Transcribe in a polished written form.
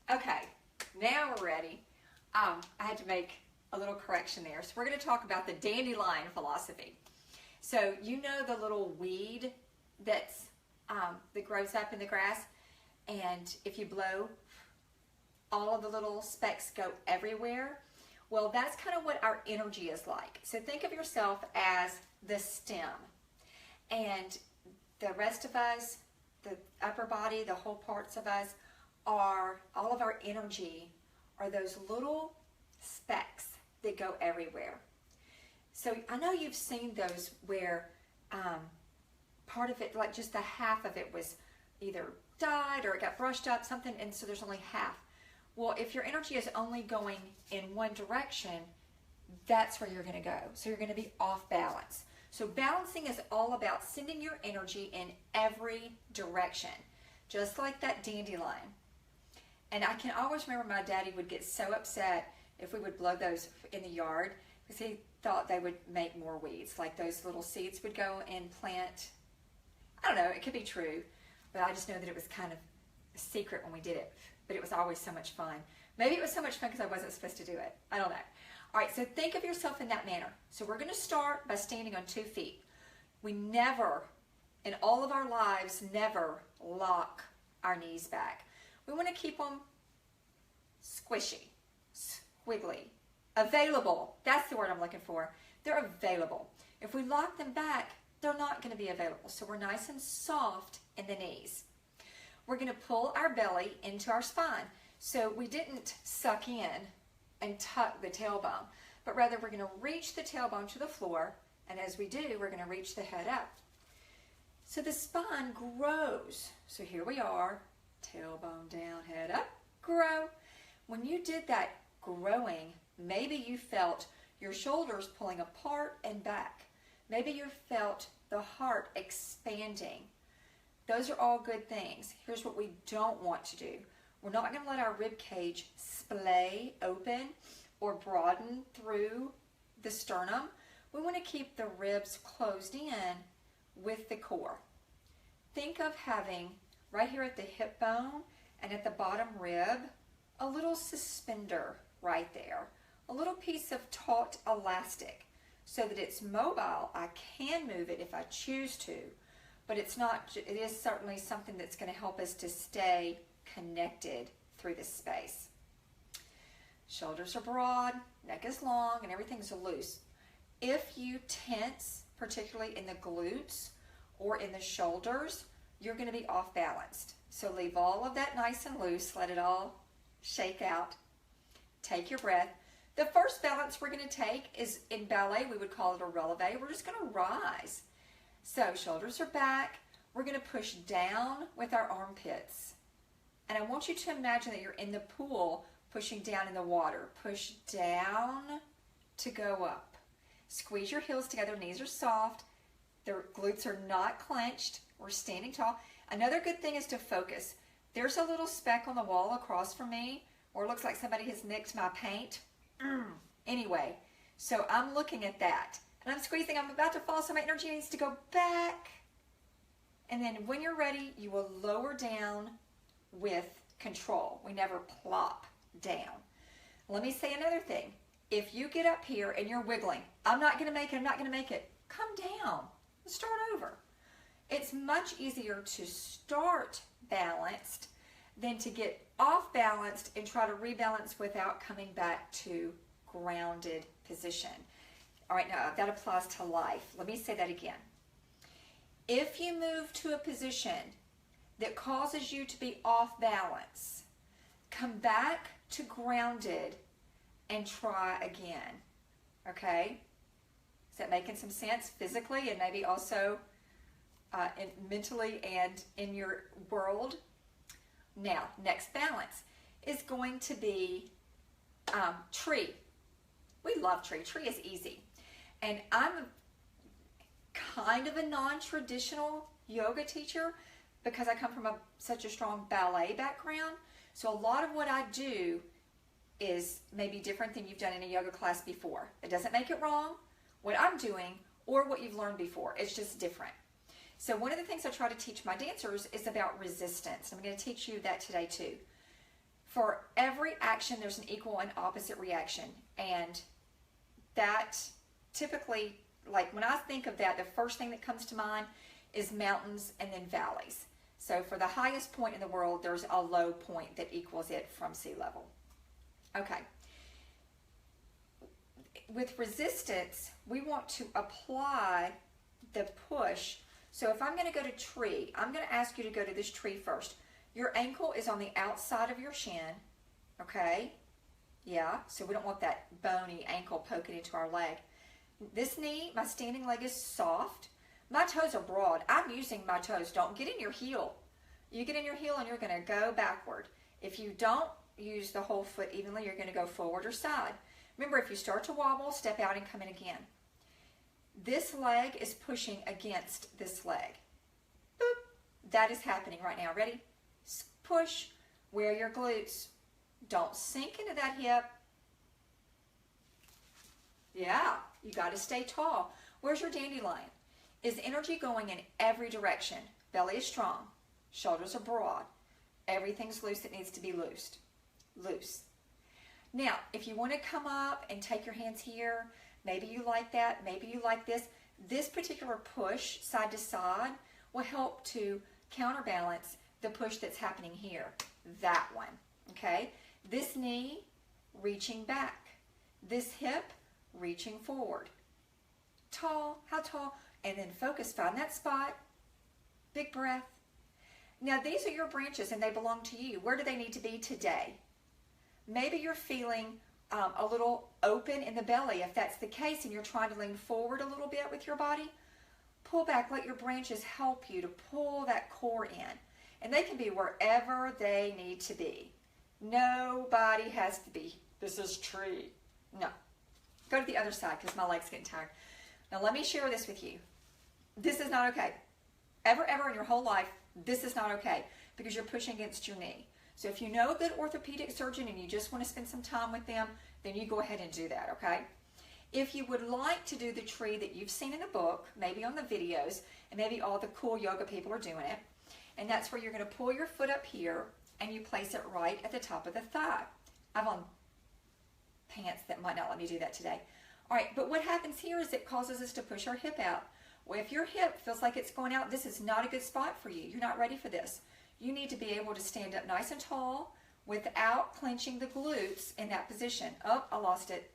Okay, now we're ready. I had to make a little correction there. So we're going to talk about the dandelion philosophy. So you know the little weed that grows up in the grass, and if you blow, all of the little specks go everywhere. Well, that's kind of what our energy is like. So think of yourself as the stem, and the rest of us, the upper body, the whole parts of us, are all of our energy are those little specks that go everywhere. So I know you've seen those where part of it, like just the half of it was either dyed or it got brushed up, something, and so there's only half. Well, if your energy is only going in one direction, that's where you're going to go. So you're going to be off balance. So balancing is all about sending your energy in every direction, just like that dandelion. And I can always remember my daddy would get so upset if we would blow those in the yard because he thought they would make more weeds. Like those little seeds would go and plant. I don't know, it could be true, but I just know that it was kind of a secret when we did it. But it was always so much fun. Maybe it was so much fun because I wasn't supposed to do it. I don't know. All right, so think of yourself in that manner. So we're going to start by standing on 2 feet. We never, in all of our lives, never lock our knees back. We want to keep them squishy, squiggly, available. That's the word I'm looking for. They're available. If we lock them back, they're not going to be available. So we're nice and soft in the knees. We're going to pull our belly into our spine. So we didn't suck in and tuck the tailbone, but rather we're going to reach the tailbone to the floor, and as we do, we're going to reach the head up. So the spine grows. So here we are, tailbone down, head up, grow. When you did that growing, maybe you felt your shoulders pulling apart and back. Maybe you felt the heart expanding. Those are all good things. Here's what we don't want to do. We're not going to let our rib cage splay open or broaden through the sternum. We want to keep the ribs closed in with the core. Think of having right here at the hip bone and at the bottom rib a little suspender right there, a little piece of taut elastic so that it's mobile. I can move it if I choose to. But it's not, it is certainly something that's going to help us to stay connected through this space. Shoulders are broad, neck is long, and everything's loose. If you tense, particularly in the glutes or in the shoulders, you're going to be off balanced. So leave all of that nice and loose, let it all shake out. Take your breath. The first balance we're going to take is, in ballet, we would call it a releve. We're just going to rise. So shoulders are back. We're going to push down with our armpits. And I want you to imagine that you're in the pool pushing down in the water. Push down to go up. Squeeze your heels together. Knees are soft. The glutes are not clenched. We're standing tall. Another good thing is to focus. There's a little speck on the wall across from me where it looks like somebody has nicked my paint. Anyway, so I'm looking at that. And I'm squeezing, I'm about to fall, so my energy needs to go back. And then when you're ready, you will lower down with control. We never plop down. Let me say another thing. If you get up here and you're wiggling, I'm not going to make it, I'm not going to make it, come down. Start over. It's much easier to start balanced than to get off balanced and try to rebalance without coming back to grounded position. All right, now that applies to life. Let me say that again. If you move to a position that causes you to be off balance, come back to grounded and try again. Okay? Is that making some sense physically and maybe also mentally and in your world? Now, next balance is going to be tree. We love tree. Tree is easy. And I'm kind of a non-traditional yoga teacher because I come from such a strong ballet background. So a lot of what I do is maybe different than you've done in a yoga class before. It doesn't make it wrong, what I'm doing, or what you've learned before. It's just different. So one of the things I try to teach my dancers is about resistance. I'm going to teach you that today too. For every action, there's an equal and opposite reaction. And that typically, like when I think of that, the first thing that comes to mind is mountains and then valleys. So for the highest point in the world, there's a low point that equals it from sea level. Okay. With resistance, we want to apply the push. So if I'm going to go to tree, I'm going to ask you to go to this tree first. Your ankle is on the outside of your shin, okay? Yeah, so we don't want that bony ankle poking into our leg. This knee, my standing leg is soft. My toes are broad. I'm using my toes. Don't get in your heel. You get in your heel and you're going to go backward. If you don't use the whole foot evenly, you're going to go forward or side. Remember, if you start to wobble, step out and come in again. This leg is pushing against this leg. Boop. That is happening right now. Ready? Push. Wear your glutes. Don't sink into that hip. Yeah, you got to stay tall. Where's your dandelion? Is energy going in every direction? Belly is strong. Shoulders are broad. Everything's loose that needs to be loosed. Loose. Now, if you want to come up and take your hands here, maybe you like that, maybe you like this. This particular push, side to side, will help to counterbalance the push that's happening here. That one, okay? This knee, reaching back. This hip, reaching forward. Tall, how tall? And then focus, find that spot. Big breath. Now, these are your branches and they belong to you. Where do they need to be today? Maybe you're feeling a little open in the belly. If that's the case and you're trying to lean forward a little bit with your body, pull back. Let your branches help you to pull that core in. And they can be wherever they need to be. Nobody has to be, this is tree. No. Go to the other side because my leg's getting tired. Now let me share this with you. This is not okay. Ever in your whole life, this is not okay because you're pushing against your knee. So if you know a good orthopedic surgeon and you just want to spend some time with them, then you go ahead and do that, okay? If you would like to do the tree that you've seen in the book, maybe on the videos, and maybe all the cool yoga people are doing it, and that's where you're going to pull your foot up here and you place it right at the top of the thigh. I'm on pants that might not let me do that today. All right, but what happens here is it causes us to push our hip out. Well, if your hip feels like it's going out, this is not a good spot for you. You're not ready for this. You need to be able to stand up nice and tall without clenching the glutes in that position. Oh, I lost it.